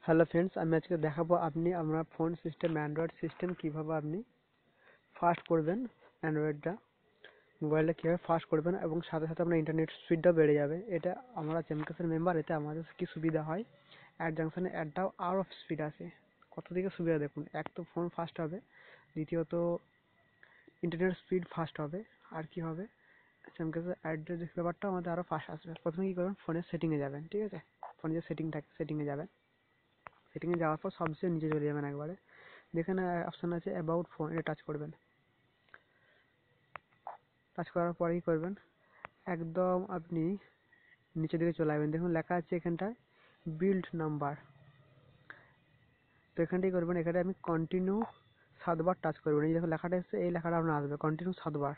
Hello friends, আমি আজকে দেখাবো আপনি আপনার ফোন সিস্টেম অ্যান্ড্রয়েড সিস্টেম কীভাবে আপনি ফাস্ট করবেন। অ্যান্ড্রয়েডটা মোবাইলটা কীভাবে ফাস্ট করবেন এবং সাথে সাথে আপনার ইন্টারনেট স্পিডটাও বেড়ে যাবে। এটা আমরা চেমকাসের মেম্বার, এতে আমাদের কী সুবিধা হয়, অ্যাড জাংশনে অ্যাডটাও আরও স্পিড আসে। কত দিকে সুবিধা দেখুন, এক তো ফোন ফাস্ট হবে, দ্বিতীয়ত ইন্টারনেট স্পিড ফাস্ট হবে, আর কি হবে চেমকাসের অ্যাডের যে ব্যাপারটা আমাদের আরও ফাস্ট আসবে। প্রথমে কী করবেন, ফোনের সেটিংয়ে যাবেন, ঠিক আছে? ফোনে যে সেটিং থাকে সেটিংয়ে যাবেন, সেটিংয়ে যাওয়ার পর সবচেয়ে নিচে চলে যাবেন একবারে, যেখানে অপশান আছে অ্যাবাউট ফোন, এটা টাচ করবেন। টাচ করার পরে কী করবেন, একদম আপনি নিচের দিকে চলে আসবেন, দেখুন লেখা আছে এখানটায় বিল্ড নাম্বার। তো এখানটাই করবেন, এখানে আমি কন্টিনিউ 7 বার টাচ করবেন। এই দেখুন লেখাটা এসছে, এই লেখাটা আপনার আসবে কন্টিনিউ 7 বার।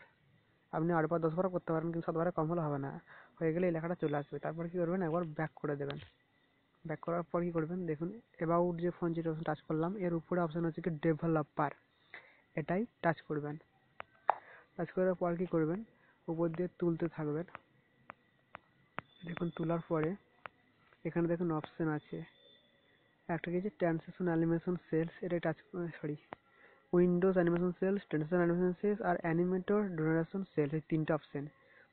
আপনি 8 বার 10 বারও করতে পারেন, কিন্তু 7 বারে কম হলে হবে না। হয়ে গেলে এই লেখাটা চলে আসবে। তারপর কী করবেন, একবার ব্যাক করে দেবেন। ব্যাক করার পর কী করবেন, দেখুন অ্যাবাউট যে ফোন যেটা টাচ করলাম, এর উপরে অপশান হচ্ছে কি ডেভেলপার, এটাই টাচ করবেন। টাচ করার পর কী করবেন, উপর দিয়ে তুলতে থাকবেন। দেখুন তোলার পরে এখানে দেখুন অপশান আছে, একটা কি আছে ট্রান্সলেশন অ্যানিমেশন সেলস, এটাই touch windows animation cells, translation animation cells আর অ্যানিমেটর জেনারেশন সেলস, এই 3টে অপশান।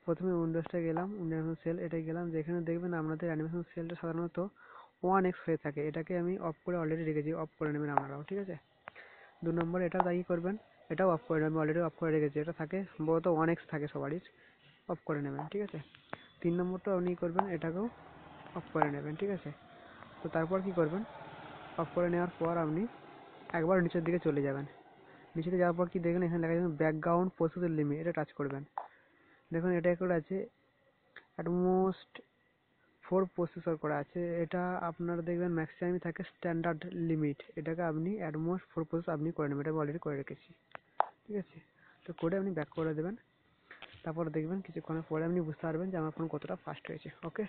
প্রথমে উইন্ডোজটা গেলাম, অ্যানিমেশন সেল এটাই গেলাম, যেখানে দেখবেন আপনাদের অ্যানিমেশন সেলটা সাধারণত 1x হয়ে থাকে, এটাকে আমি অফ করে অলরেডি রেখেছি, অফ করে নেবেন আপনারাও, ঠিক আছে? 2 নম্বর এটাও তাই করবেন, এটাও অফ করে নেবেন, আমি অলরেডি অফ করে রেখেছি, এটা থাকে সম্ভবত 1x থাকে সবারই, অফ করে নেবেন, ঠিক আছে? 3 নম্বরটা আপনি করবেন, এটাকেও অফ করে নেবেন, ঠিক আছে? তো তারপর কি করবেন, অফ করে নেওয়ার পর আপনি একবার নিচের দিকে চলে যাবেন। নিচে যাওয়ার পর কি দেখবেন, এখানে লেখা আছে ব্যাকগ্রাউন্ড প্রসেসর লিমিট, এটা টাচ করবেন। দেখুন এটা করে আছে অ্যাটমোস্ট 4 প্রসেসর করা আছে, এটা আপনার দেখবেন ম্যাক্সিমামই থাকে স্ট্যান্ডার্ড লিমিট, এটাকে আপনি অ্যাটমোস্ট 4 প্রসেস আপনি করে নেবেন, এটা আমি অলরেডি করে রেখেছি, ঠিক আছে? তো করে আপনি ব্যাক করে দেবেন। তারপর দেখবেন কিছুক্ষণের পরে আপনি বুঝতে পারবেন যে আমার ফোন কতটা ফাস্ট হয়েছে। ওকে।